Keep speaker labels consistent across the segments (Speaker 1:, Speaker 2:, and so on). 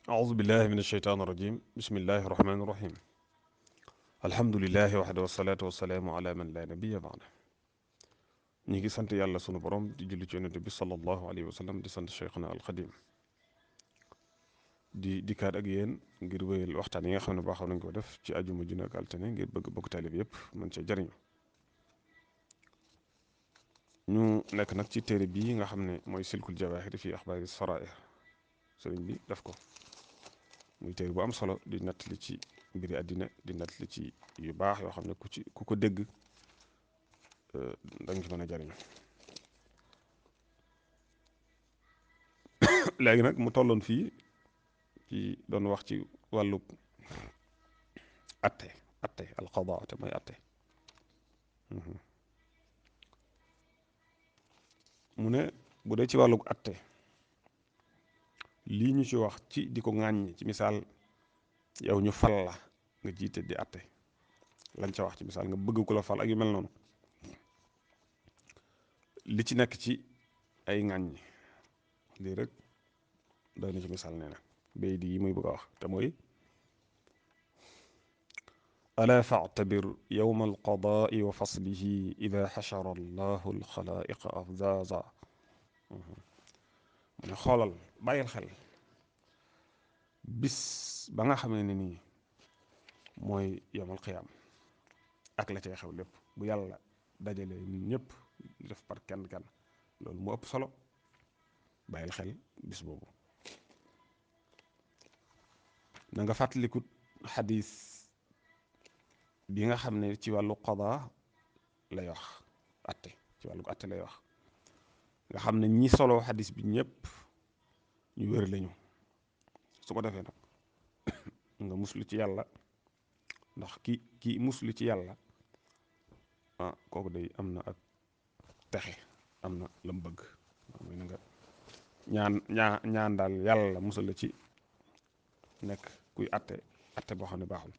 Speaker 1: أعوذ بالله من الشيطان الرجيم بسم الله الرحمن الرحيم الحمد لله وحده والصلاة والسلام على من لا نبي بعده ñi ngi sant yàlla sunu borom di julli ci yonent bi sallallahu alayhi wa sallam di sant Cheikhuna al Xadim di dikkaat ak yéen ngir wéyal waxtaan yi nga xam ne baaxoon nañ ko def ci ajuma ju nekk altine ngir bëgg bokk taalib yëpp mën cee jariñu ñu nekk nag ci téere bii nga xam ne mooy silkul jawaahir fi axbaari sarair sëriñ bi def ko muy téere bu am solo di nettali ci mbiri àddina di nettali ci yu baax yoo xam ne ku ko dégg da nga ci mën a jariñu léegi nag mu tolloon fii ci doon wax ci wàllu atte alqadaa te mooy atte mu ne bu dee ci wàllu atte lii ñu ci wax ci di ko ŋàññ ci misaal yow ñu fal la nga jiite di atte lañ ca wax ci misaal nga bëgg ko la fal ak yu mel noonu li ci nekk ci ay ŋàññ lii rek doy na ci misaal nee na bay di yi muy bëgg a wax te mooy ala factabir yowma alqadaai wa faslihi ida xachara allahu alxalaiqa afzaza mu ne xoolal bàyyil xel bis ba nga xamee ne nii mooy yowmal qiyaam ak la cay xew lépp bu yàlla dajale nit ñëpp def par kenn kenn loolu mu ëpp solo bàyyil xel bis boobu na nga fàttalikut xadis bi nga xam ne ci wàllu qadaa lay wax atte ci wàllu atte lay wax nga xam ne ñi solo xadis bi ñëpp ñu wér lañu su ko defee nag nga muslu ci yàlla ndax ki muslu ci yàlla kooku day am na ak texe am na la mu bëgg mooy na nga ñaan daal yàlla musal la ci nekk kuy atte boo xam ne baaxul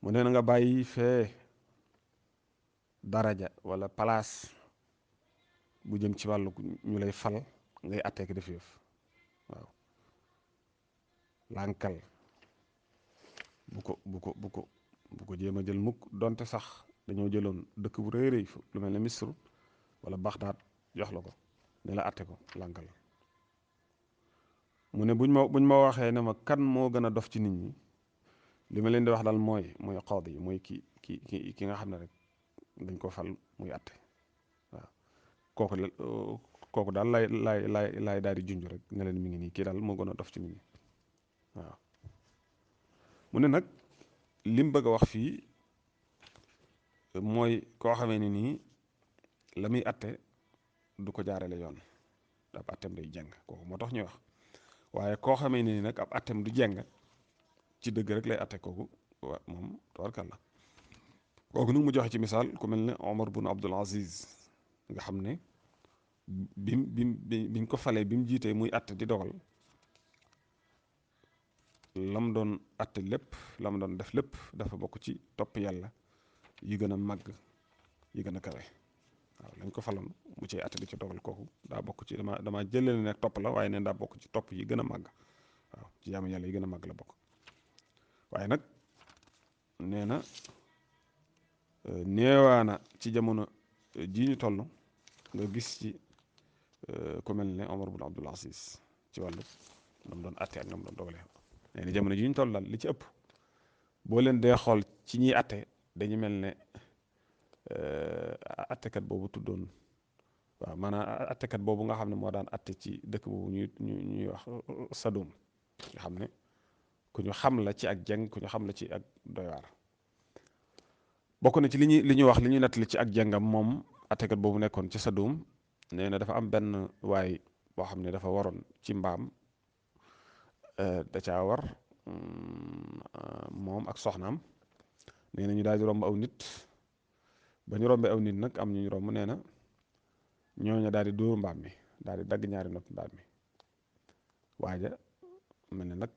Speaker 1: mu ne na nga bàyyi fee daraja wala palaas bu jëm ci wàllu ñu lay fal ngay attee ko def yëf waaw lànkal bu ko jéem a jël mukk donte sax dañoo jëloon dëkk bu rëy rëy lu mel ne Misru wala Baxdaad jox la ko ne la atte ko lànkal mu ne buñ ma waxee ne ma kan moo gën a dof ci nit ñi li ma leen di wax daal mooy qaadi yi mooy ki nga xam ne rek dañ ko fal muy atte waaw kooku daal lay daal di junj rek ne leen mi ngi nii kii daal moo gën a dof ci nit ñi waaw mu ne nag lim bëgg a wax fii mooy koo xamee ne nii la muy atte du ko jaarale yoon ab attem day jeng kooku moo tax ñuy wax waaye koo xamee ne nii nag ab attem du jeng ci dëgg rek lay atte kooku waa moom tabarkàlla kooku nag mu joxe ci misaal ku mel ne Omar bun Abdul Aziz nga xam ne biñ ko falee bi mu jiitee muy atte di dogal lam doon atte lépp lam doon def lépp dafa bokk ci topp yàlla yi gën a màgg yi gën a kawe waaw lañ ko faloon mu cee atte di ci dogal kooku daa bokk ci dama jëlale ne topp la waaye neen daa bokk ci topp yi gën a màgg waaw ci jaamu yàlla yi gën a màgg la bokk waaye nag nee na neewaana ci jamono jii ñu toll nga gis ci ku mel ne Omar bun Abdul Aziz ci wàllu nam doon atte ak nam doon dogale nee na jamono jii ñu toll daal li ci ëpp boo leen dee xool ci ñiy atte dañu mel ne attekat boobu tuddoon waaw maanaam attekat boobu nga xam ne moo daan atte ci dëkk boobu ñuy wax Sadum nga xam ne ku ñu xam la ci ak jeng ku ñu xam la ci ak doywaar bokk na ci li ñuy wax li ñuy nettali ci ak jengam moom attekat boobu nekkoon ci Sadum nee na dafa am benn waay boo xam ne dafa waroon ci mbaam da caa war moom ak soxnaam nee na ñu daal di romb aw nit ba ñu rombee aw nit nag am ñu romb nee na ñooñu daal di dóor mbaam mi daal di dagg ñaari nopp mbaam mi waaja mel ne nag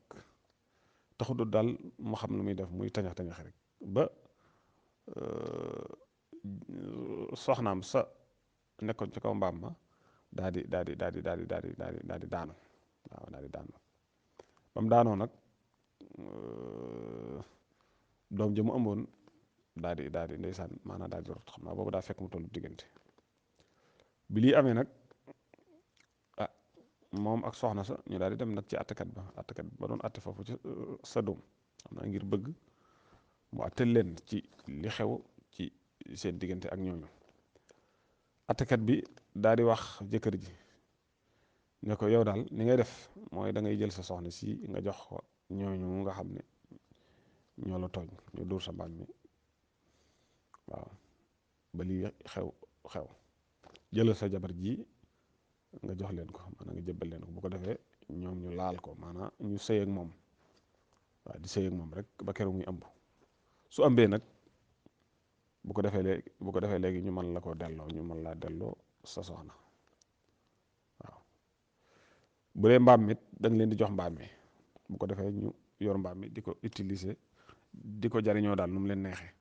Speaker 1: taxudut daal mu xam lu muy def muy tañax tañax rek ba soxnaam sa nekkoon ci kaw mbaam ma daal di daanu waaw daal di daanu ba mu daanoo nag doom ja mu ëmboon daal di ndeysaan maanaam daal di rot xam naa boobu daa fekk mu tollu diggante bi lii amee nag ah moom ak soxna sa ñu daal di dem nag ci attekat ba doon atte foofu ci sa doom xam naa ngir bëgg mu attel leen ci li xew ci seen diggante ak ñooñu attekat bi daal di wax jëkkër ji ne ko yow daal ni ngay def mooy da ngay jël sa soxna si nga jox ko ñooñu nga xam ne ñoo la tooñ ñu dóor sa mbaam mi waaw ba lii xew jëlal sa jabar ji nga jox leen ko maanaam nga jëbbal leen ko bu ko defee ñoom ñu laal ko maanaam ñu sëy ak moom waaw di sëy ak moom rek ba keroog muy ëmb su ëmbee nag bu ko defee léegi ñu mën la ko delloo ñu mën laa delloo sa soxna waaw bu dee mbaam mi da nga leen di jox mbaam mi bu ko defee ñu yor mbaam mi di ko utiliser di ko jariñoo daal nu mu leen neexee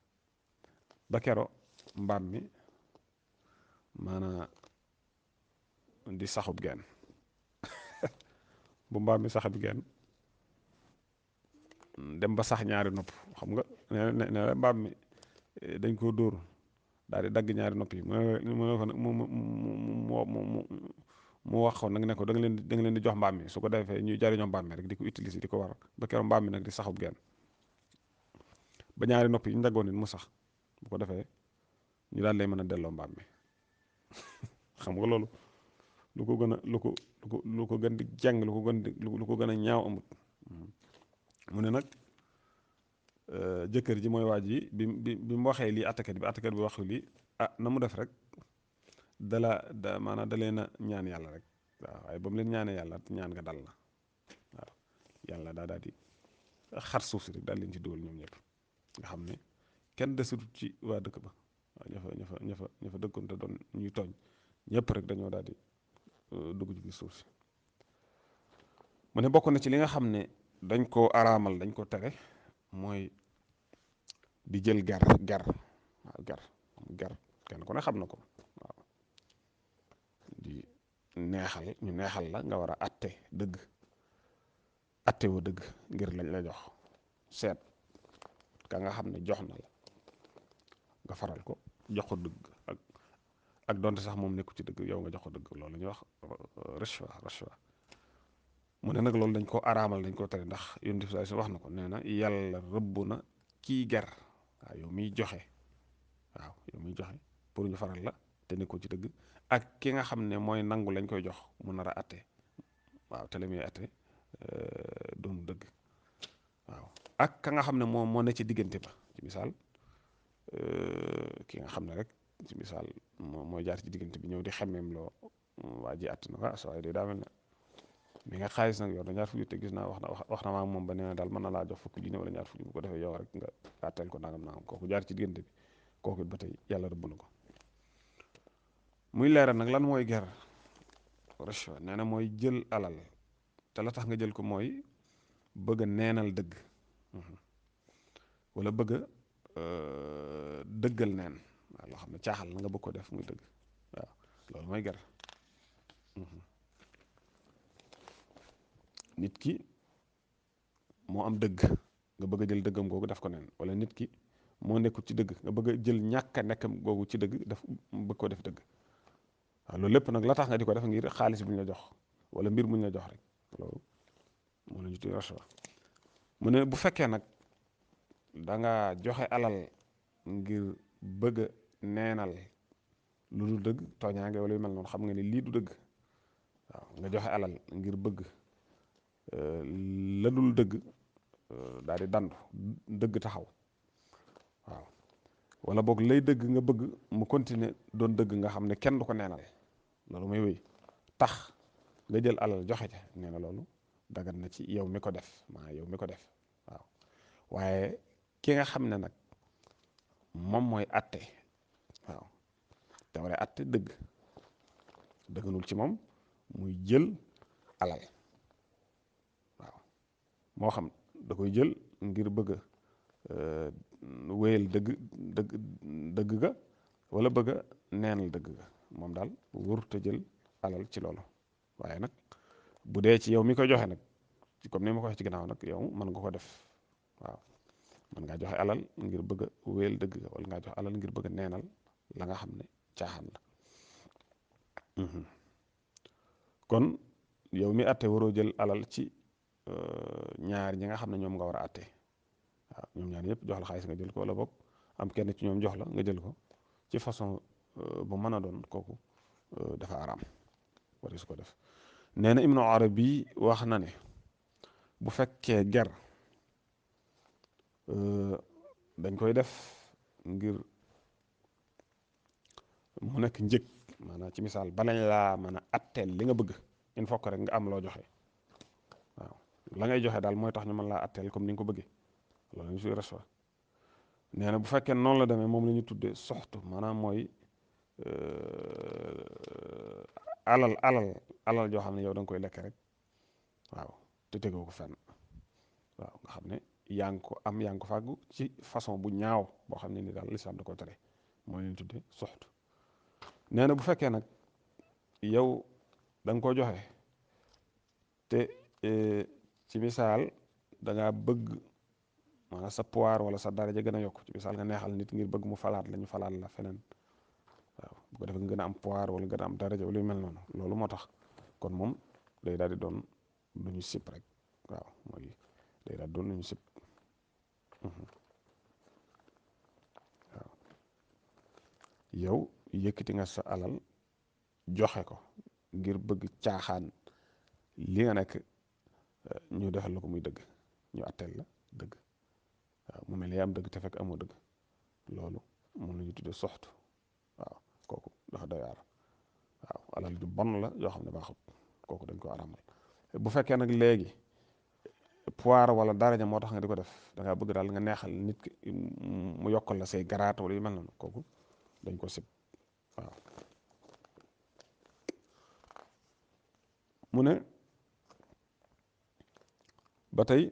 Speaker 1: ba kero mbaam mi maanaam di saxub geen bu mbaam mi saxub geen dem ba sax ñaari nopp xam nga ne mbaam mi dañ koo dóor daal di dagg ñaari nopp yi mu ne ko nag mu wax ko nag ne ko da nga leen di jox mbaam mi su ko defee ñuy jariñoo mbaam mi rek di ko utiliser di ko war ba keroog mbaam mi nag di saxub geen ba ñaari nopp yi ñu daggoon nit mu sax bu ko defee ñu daal lay mën a delloo mbaam mi xam nga loolu lu ko gën a lu ko gën di jàng lu ko gën a ñaaw amut mu ne nag jëkkër ji mooy waa ji bi mu waxee lii attakat bi wax lii na mu def rek maanaam da leen a ñaan yàlla rek waaw waaye ba mu leen ñaanee yàlla ñaan nga dal na waaw yàlla daal di xar suuf si rek daal leen ci dugal ñoom ñëpp nga xam ne kenn desutut ci waa dëkk ba waaw ña fa dëkkoon te doon ñuy tooñ ñëpp rek dañoo daal di dugg ci biir suuf si mu ne bokk na ci li nga xam ne dañ koo araamal dañ ko tere mooy di jël gar kenn ku ne xam na ko waaw di ñu neexal la nga war a atte dëgg atte wa dëgg ngir lañ la jox seet ka nga xam ne jox na la nga faral ko jox ko dëgg ak donte sax moom nekku ci dëgg yow nga jox ko dëgg loolu la ñuy wax rashwa mu ne nag loolu dañ ko araamal dañ ko tere ndax yonent bi wax na ko nee na yàlla rëbb na kii ger waaw yow miy joxe pour ñu faral la te nekkoo ci dëgg ak ki nga xam ne mooy nangu lañ koy jox mu nar a atte waaw te la muy atte doonu dëgg waaw ak ka nga xam ne moo ne ci diggante ba ci misaal ki nga xam ne rek ci misaal mooy jaar ci diggante bi ñëw di xemmeem loo waa ji att na ko saa yi de daa mel ne mi nga xaalis nag yor na ñaar fukki te gis naa wax na maa moom ba nee na daal mën na laa jox fukki junni wala ñaar fukki bu ko defee yow rek nga àtteel ko nangam kooku jaar ci diggante bi kooku ba tey yàlla rëbb na ko muy leeral nag lan mooy ger rashwa nee na mooy jël alal te la tax nga jël ko mooy bëgg a neenal dëgg wala bëgg a dëggal neen waaw loo xam ne caaxal la nga bëgg ko def muy dëgg waaw loolu mooy ger nit ki moo am dëgg nga bëgg a jël dëggam googu def ko neen wala nit ki moo nekkul ci dëgg nga bëgg a jël ñàkk a nekkam googu ci dëgg bëgg ko def dëgg waaw loolu lépp nag la tax nga di ko def ngir xaalis bu ñu la jox wala mbir mu ñu la jox rek loolu moo la ñu tuddee rashwa mu ne bu fekkee nag da nga joxe alal ngir bëgg a neenal lu dul dëgg tooñaange wala yu mel noonu xam nga ni lii du dëgg waaw nga joxe alal ngir bëgg la dul dëgg daal di dandu dëgg taxaw waaw wala boog lay dëgg nga bëgg mu continuer doon dëgg nga xam ne kenn du ko neenal loolu mooy wéy tax nga jël alal joxe ca nee na loolu dagat na ci yow mi ko def yow mi ko def waaw waaye ki nga xam ne nag moom mooy atte waaw te war a atte dëgg dëgganul ci moom muy jël alal waaw moo xam da koy jël ngir bëgg wéyal dëgg ga wala bëgg a neenal dëgg ga moom daal wër te jël alal ci loolu waaye nag bu dee ci yow mi koy joxe nag comme ni ma ko waxee ci gannaaw nag yow mën nga ko def waaw mën ngaa joxe alal ngir bëgg a wéyal dëgg ga wala ngaa joxe alal ngir bëgg a neenal la nga xam ne caaxaan la. kon yow mi atte waroo jël alal ci ñaar ñi nga xam ne ñoom nga war a atte waaw ñoom ñaar ñëpp jox la xaalis nga jël ko wala boog am kenn ci ñoom jox la nga jël ko ci façon bu mën a doon kooku dafa araam wari su ko def. nee na Ibnu Arabi wax na ne bu fekkee ger dañ koy def ngir mu nekk njëg maanaam ci misaal balañ laa mën a atteel li nga bëgg il faut que rek nga am loo joxe waaw la ngay joxe daal mooy tax ñu mën laa atteel comme ni nga ko bëggee loolu lañ suy reçoit. nee na bu fekkee noonu la demee moom la ñu tuddee soxtu maanaam mooy alal joo xam ne yow da nga koy lekk rek waaw te tegoo ko fenn waaw nga xam ne yaa ngi ko am yaa ngi ko fàggu ci façon bu ñaaw boo xam ne ni daal lislaam da ko tere moo leen tuddee soxtu. nee na bu fekkee nag yow da nga ko joxe te ci misaal da ngaa bëgg maanaam sa pouvoir wala sa daraja gën a yokk ci misaal nga neexal nit ngir bëgg mu falaat la ñu falaat la feneen waaw bu ko defee nga gën a am pouvoir wala gën a am daraja wala yu mel noonu loolu moo tax kon moom day daal di doon lu ñu sip rek waaw mooy day daal di doon lu ñu sip waaw yow yëkkati nga sa alal joxe ko ngir bëgg caaxaan li nga nekk ñu defal la ko muy dëgg ñu atteel la dëgg waaw mu mel ni am dëgg te fekk amoo dëgg loolu moom la ñu tuddee soxtu waaw kooku dafa doy waar waaw alal ju bon la yoo xam ne baaxut kooku dañ ko araamal. bu fekkee nag léegi pouvoir wala daraja moo tax nga di ko def da ngaa bëgg daal nga neexal nit ki mu yokkal la say garaat wala yu mel noonu kooku dañ ko sib waaw. mu ne ba tey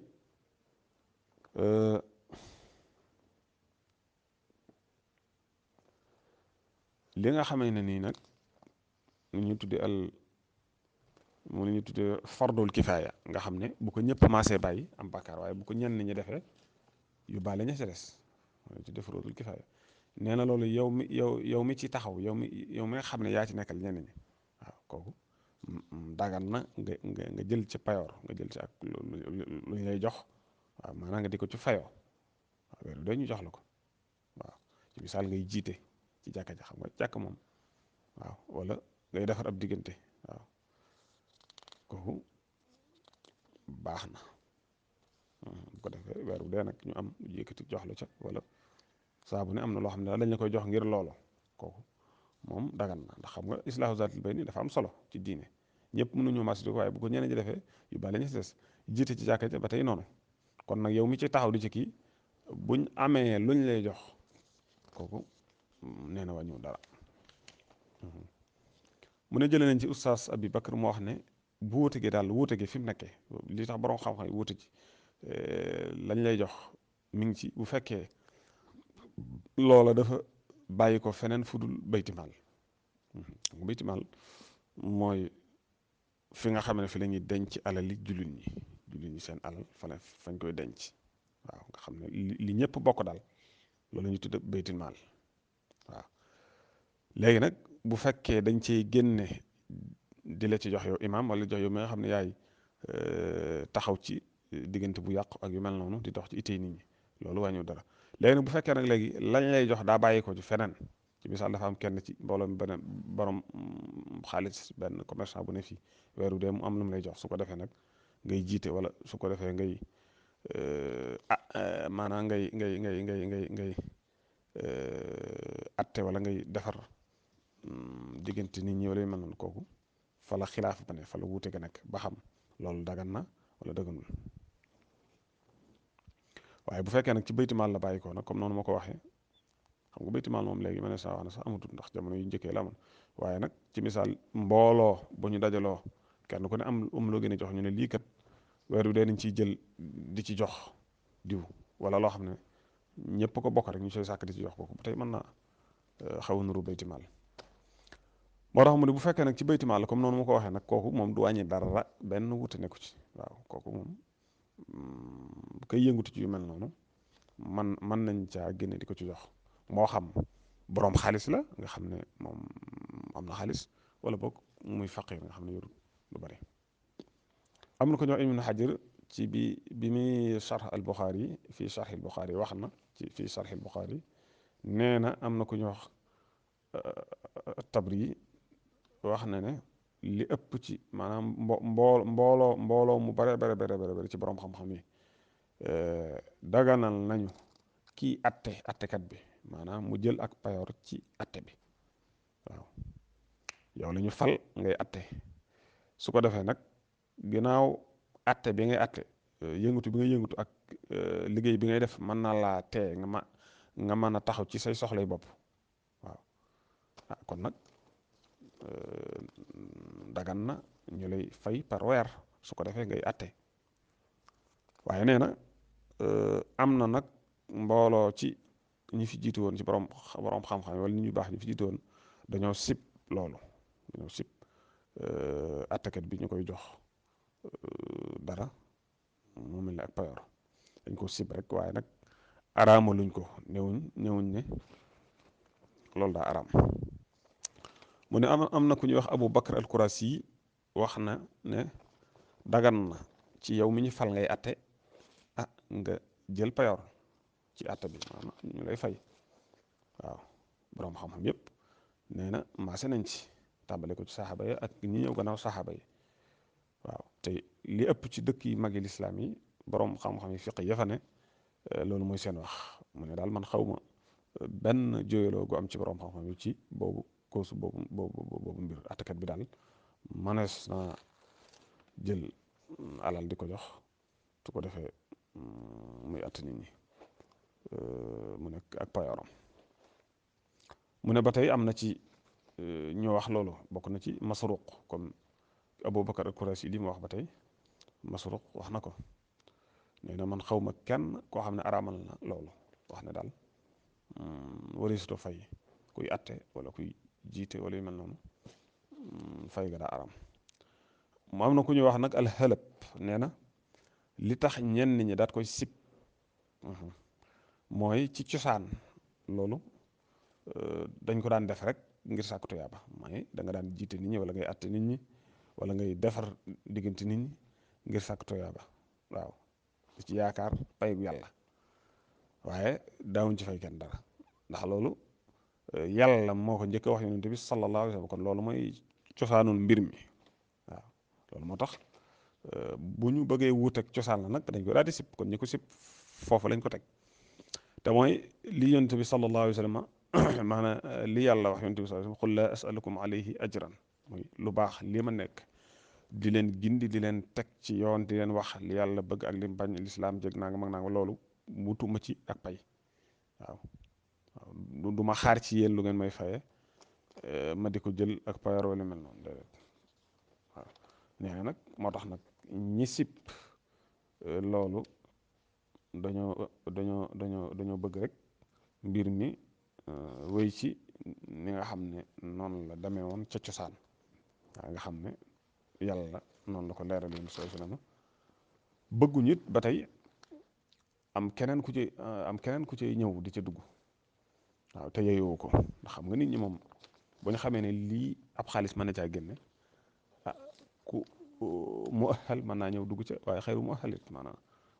Speaker 1: li nga xamee ne nii nag ñu tuddee mu la ñu tuddee fardul kifaaya nga xam ne bu ko ñëpp maasee bàyyi am bàkkaar waaye bu ko ñenn ñi defee yu baale ña ca des mu la ñu tuddee fardul kifaaya nee na loolu yow mi ci taxaw yow mi nga xam ne yaa ci nekkal ñenn ñi waaw kooku dagan na nga jël ci payoor nga jël ci ak lu ñu lay jox waaw maanaam nga di ko ci fayoo waaw weeru dee ñu jox la ko waaw ci misaal ngay jiite ci jàkka ja xam nga jàkk moom waaw wala ngay defar ab diggante waaw kooku baax na bu ko defee weer bu dee nag ñu am yëkkati jox la ca wala saa bu ne am na loo xam ne daal dañ la koy jox ngir loolu kooku moom dagan na ndax xam nga islaahu zaatil bayni dafa am solo ci diine ñëpp mënuñu mas di ko waaye bu ko ñeneen ñi defee yu bale ñu si des jiite ci jàkka ja ba tey noonu kon nag yow mi ci taxaw di ci kii buñ amee luñ lay jox kooku nee na wàññiwul dara. mu ne jëlee nañ ci oustaz Abi Bakar moo wax ne bu wuute gi daal wuute gi fi mu nekkee li tax borom xam-xam yi wuute ci lañ lay jox mi ngi ci bu fekkee loola dafa bàyyi ko feneen fu dul baytimaal baytimaal mooy fi nga xam ne fi la ñuy denc alali jullit ñi seen alal fañ koy denc waaw nga xam ne li ñëpp bokk daal loolu la ñuy tudde baytimaal waaw léegi nag bu fekkee dañ ciy génne di la ci jox yow imaam wala jox yow mi nga xam ne yaay taxaw ci diggante bu yàqu ak yu mel noonu di dox ci itey nit ñi loolu wàññiwul dara léegi nag bu fekkee nag léegi lañ lay jox daa bàyyi ko ci feneen ci misaal dafa am kenn ci mbooloo mi beneen borom xaalis benn commerçant bu ne fii weeru dee mu am lu mu lay jox su ko defee nag ngay jiite wala su ko defee ngay maanaam ngay atte wala ngay defar diggante nit ñi wala yu mel noonu kooku fa la xilaaf ba ne fa la wuute ga nekk ba xam loolu dagan na wala daganul waaye bu fekkee nag ci baytimaal la bàyyi ko nag comme noonu ma ko waxee xam nga baytimaal moom léegi ma ne saa wax na sax amatul ndax jamono yu njëkkee la amoon waaye nag ci misaal mbooloo bu ñu dajaloo kenn ku ne am loo gën a jox ñu ne lii kat weer wi dee nañ ciy jël di ci jox diw wala loo xam ne ñëpp ko bokk rek ñu sooy sàkk di ci jox kooku ba tey mën naa xaw a nuru baytimaal moo tax mu ne bu fekkee nag ci bayti maal la comme noonu mu ko waxee nag kooku moom du wàññi dara benn wuute nekku ci waaw kooku moom kay yëngutu ci yu mel noonu man nañ caa génne di ko ci jox moo xam boroom xaalis la nga xam ne moom am na xaalis wala boog muy faqir nga xam ne yorul lu bari. am na ko ñoo Ibnu Hajar ci bi muy charx al Buxaari fii charx al Buxaari wax na ci fii charx al Buxaari nee na am na ku ñu wax Tabri wax na ne li ëpp ci maanaam mbooloo mu bare ci borom xam-xam yi daganal nañu kii attekat bi maanaam mu jël ak payoor ci atte bi waaw yow la ñu fal ngay atte su ko defee nag ginnaaw atte bi ngay atte yëngatu bi ngay yëngatu ak liggéey bi ngay def mën naa laa tee nga mën a taxaw ci say soxlay bopp waaw kon nag dagan na ñu lay fay par weer su ko defee ngay atte waaye nee na am na nag mbooloo ci ñi fi jiitu woon ci borom xam-xam wala nit ñu baax ñi fi jiitu woon dañoo sib loolu dañoo sib attekat bi ñu koy jox dara mu mel ne ak payoor dañ ko sib rek waaye nag araama luñ ko ñëwuñ ne loolu daa araam mu ne am na ku ñuy wax Abu Bakr al Kurasi wax na ne dagan na ci yow mi ñu fal ngay atte nga jël payoor ci atte bi maanaam ñu lay fay waaw boroom xam-xam yépp nee na maase nañ ci tàmbale ko ci saxaaba yi ak ñi ñëw gannaaw saxaaba yi waaw te li ëpp ci dëkk yi magi lislaam yi boroom xam-xam yi fiq ya fa ne loolu mooy seen wax mu ne daal man xawma benn jooyaloo gu am ci boroom xam-xam yi ci boobu koosu boobu mbir attekat bi daal manees naa jël alal di ko jox su ko defee muy att nit ñi mu nekk ak payooram mu ne ba tey am na ci ñoo wax loolu bokk na ci Masruq comme Aboubacar al-Qurashi li mu wax ba tey Masruq wax na ko nee na man xawma kenn koo xam ne araamal na loolu wax ne daal wareesutoo fay kuy atte wala kuy jiite wala yu mel noonu fay ga daa araam mu am na ku ñuy wax nag alxalab nee na li tax ñenn ñi daat koy sib mooy ci cosaan loolu dañ ko daan def rek ngir sàkku tuyaaba mooy da nga daan jiite nit ñi wala ngay atte nit ñi wala ngay defar diggante nit ñi ngir sàkku tuyaaba waaw ci yaakaar payu yàlla waaye daawuñ ci fay kenn dara ndax loolu yàlla moo ko njëkk a wax yonent bi sallallahu alayhi wa sallam kon loolu mooy cosaanul mbir mi waaw loolu moo tax bu ñu bëggee wuuteeg cosaan la nag dañ ko daal di sib kon ñi ko sib foofu lañ ko teg te mooy li yonent bi sallallahu alayhi wa sallam maanaam li yàlla wax yonent bi sallallahu alayhi wa sallam qul laa as'alukum alayhi ajran muy lu baax li ma nekk di leen gindi di leen teg ci yoon di leen wax li yàlla bëgg ak li mu bañ lislaam jëg naa nga mag naa nga loolu wutuma ci ak pay waaw du ma xaar ci yéen lu ngeen may faye ma di ko jël ak payar wala mel noonu déedéet waaw nee na nag moo tax nag ñi sib loolu dañoo bëgg rek mbir mi wéy ci ni nga xam ne noonu la demee woon ca cosaan waaw nga xam ne yàlla noonu la ko leeral yoon sallallahu alayhi wasallam bëgguñ it ba tey am keneen ku ci ñëw di ca dugg waaw te yeyoo ko ndax xam nga nit ñi moom bu ñu xamee ne lii ab xaalis mën na caa génne ku mu ahal mën naa ñëw dugg ca waaye xayru mu ahal it maanaam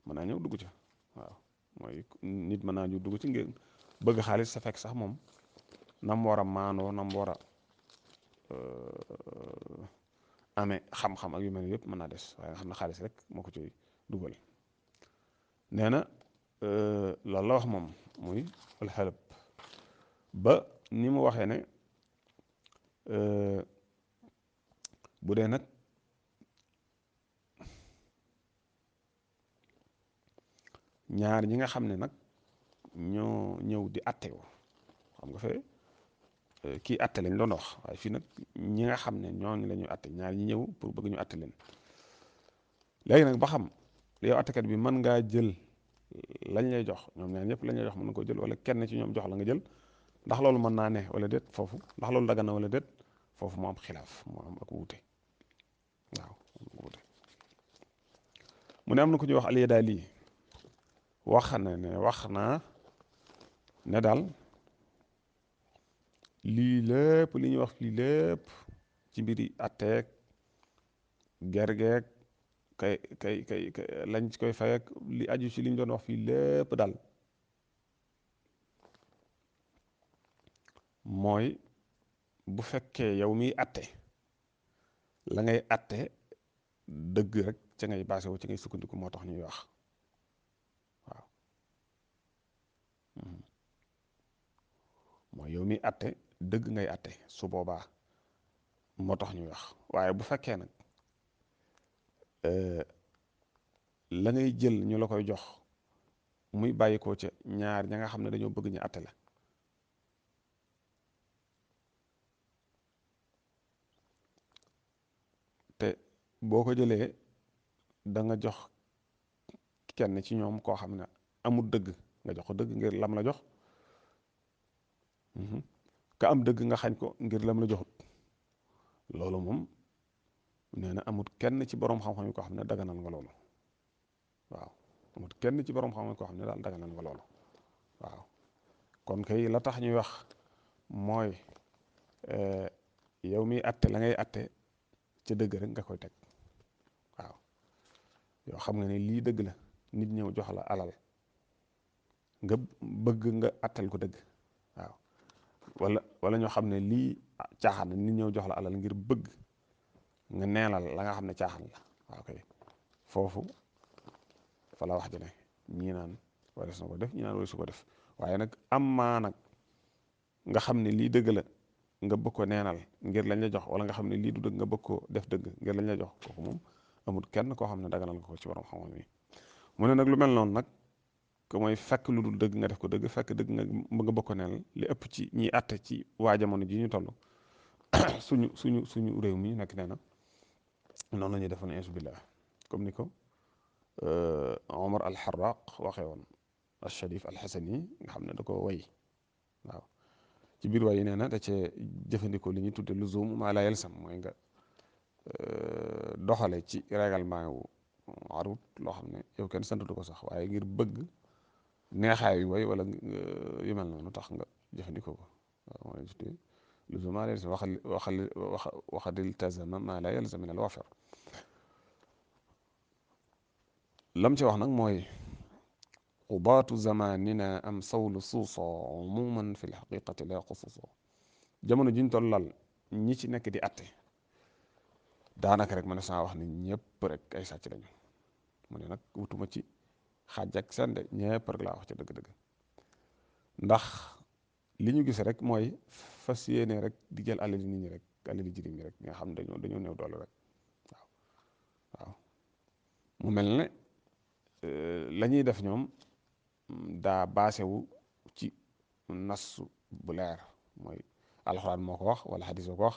Speaker 1: mën naa ñëw dugg ca waaw mooy nit mën naa ñëw dugg ci ngir bëgg xaalis sa fekk sax moom nam war a maanoo nam war a amee xam-xam ak yu mel yëpp mën naa des waaye nga xam ne xaalis rek moo ko ciy dugal nee na loolu la wax moom muy alxalab ba ni mu waxee ne bu dee nag ñaar ñi nga xam ne nag ñoo ñëw di attewu xam nga fee kii atte lañ doon wax waaye fii nag ñi nga xam ne ñooñu la ñuy atte ñaar ñi ñëw pour bëgg ñu atte leen léegi nag ba xam yow attekat bi mën ngaa jël lañ lay jox ñoom ñaar ñëpp lañ lay jox mën nga ko jël wala kenn ci ñoom jox la nga jël ndax loolu mën naa ne wala déet foofu ndax loolu dagan na wala déet foofu moo am xilaaf moo am ak wuute waaw wuute mu ne am na ku ñuy wax al-Yadaali wax na ne daal lii lépp li ñuy wax lii lépp ci mbiri atteeg gergeeg kay lañ ci koy fay ak li aju ci li ñu doon wax fii lépp daal mooy bu fekkee yow miy atte la ngay atte dëgg rek ca ngay basé wu ca ngay sukkandiku moo tax ñuy wax waaw mooy yow miy atte dëgg ngay atte su boobaa moo tax ñuy wax waaye bu fekkee nag la ngay jël ñu la koy jox muy bàyyi ko ca ñaar ña nga xam ne dañoo bëgg ñu atte la te boo ko jëlee da nga jox kenn ci ñoom koo xam ne amul dëgg nga jox ko dëgg ngir lam la jox ka am dëgg nga xañ ko ngir lam la joxut loolu moom nee na amut kenn ci borom xam-xam yi koo xam ne daganal nga loolu waaw amut kenn ci borom xam-xam yi koo xam ne daal daganal nga loolu waaw kon kay la tax ñuy wax mooy yow miy atte la ngay atte ca dëgg rek nga koy teg waaw yow xam nga ne lii dëgg la nit ñëw jox la alal nga bëgg nga attel ko dëgg waaw wala ñoo xam ne lii caaxaan na nit ñëw jox la alal ngir bëgg nga neenal la nga xam ne caaxaan la waaw kay foofu fa la wax ji ne ñii naan warees na ko def ñii naan warees su ko def waaye nag am maa nag nga xam ne lii dëgg la nga bëgg ko neenal ngir lañ la jox wala nga xam ne lii du dëgg nga bëgg ko def dëgg ngir lañ la jox kooku moom amul kenn koo xam ne daganal nga ko ci borom xam-xam yi mu ne nag lu mel noonu nag que mooy fekk lu dul dëgg nga def ko dëgg fekk dëgg nga bëgg ko neenal li ëpp ci ñiy àtte ci waa jamono ji ñu toll suñu réew mi ñu nekk nee na noonu la ñuy defoon insubillah comme ni ko Omar al-Harraq waxee woon al-Sharif al-Hasani nga xam ne da ko way waaw ci biir way yi nee na da cee jëfandikoo li ñuy tudde luzum maa laa yalzam mooy nga doxale ci règlement wu arut loo xam ne yow kenn santatu ko sax waaye ngir bëgg neexaayu way wala yu mel noonu tax nga jëfandikoo ko waaw mooy tudde luzum maa laa yalzam waxadil tazama maa laa yalzam min al wafir lam ci wax nag mooy qudaatu zamanina am sawlu suuso umuman fi lxaqiqati la xususo jamono jiñ tollal ñi ci nekk di atte daanaka rek mën saa wax ne ñëpp rek ay sàcc lañu mu ne nag wutuma ci xaaj ak seen de ñëpp rek laa wax ca dëgg-dëgg ndax li ñu gis rek mooy fas yéene rek di jël alali nit ñi rek alali jirim ñi rek nga xam ne dañoo néew doole rek waaw mu mel ne la ñuy def ñoom daa baasewu ci nassu bu leer mooy alxuraan moo ko wax wala xadis moo ko wax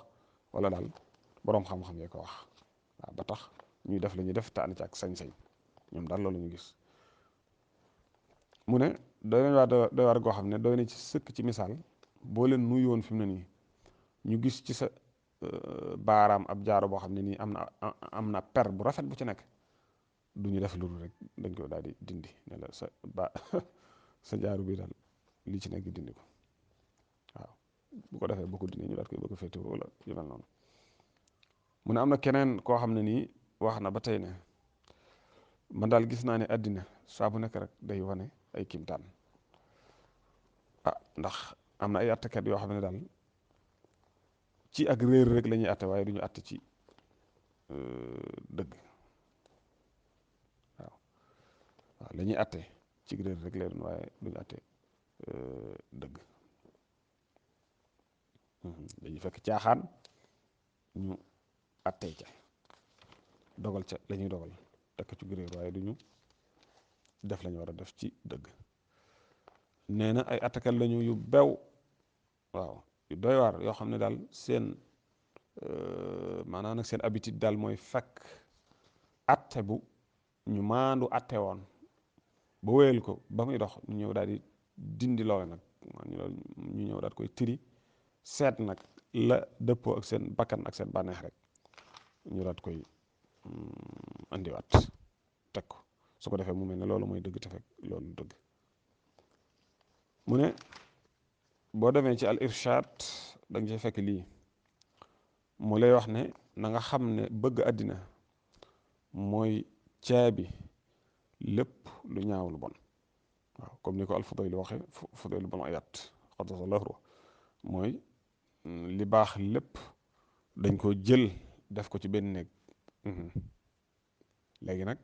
Speaker 1: wala daal boroom xam-xam yee ko wax waaw ba tax ñuy def la ñuy def te ànd ci ak sañ-sañ ñoom daal loolu ñu gis mu ne doy war goo xam ne doy na ci sëkk ci misaal boo leen nuyoon fi mu ne nii ñu gis ci sa baaraam ab jaaro boo xam ne nii am na per bu rafet bu ci nekk du ñu def loolu rek dañ ko daal di dindi ne la sa jaaru bi daal li ci nekk dindi ko waaw bu ko defee boo ko dindi ñu daal koy bëgg a féete wala yu mel noonu mu ne am na keneen koo xam ne nii wax na ba tey ne man daal gis naa ne àddina saa bu nekk rek day wane ay kimtaan ndax am na ay attekat yoo xam ne daal ci ak réer rek la ñuy atte waaye du ñu atte ci dëgg waaw la ñuy atte ci réer rek lay doon waaye du ñu atte dëgg dañuy fekk caaxaan ñu attee ca dogal ca la ñuy dogal tekk ci réer waaye du ñu def la ñu war a def ci dëgg nee na ay attekat lañu yu bew waaw yu doy waar yoo xam ne daal seen maanaam nag seen habitude daal mooy fekk atte bu ñu maandu atte woon ba wéyal ko ba muy dox ñu ñëw daal di dindi loole nag ñu ñëw daal koy tiri seet nag la dëppoo ak seen bakkan ak seen bànneex rek ñu daat koy andiwaat teg ko su ko defee mu mel ne loolu mooy dëgg te fekk loolu dëgg. mu ne boo demee ci al irshaad da nga ci fekk lii mu lay wax ne na nga xam ne bëgg àddina mooy caabi lépp lu ñaaw lu bon. waaw comme ni ko al Fudayl waxe Fudayl bun Iyaad qaddasallahu ruuh mooy li baax lépp dañ ko jël def ko ci benn néeg léegi nag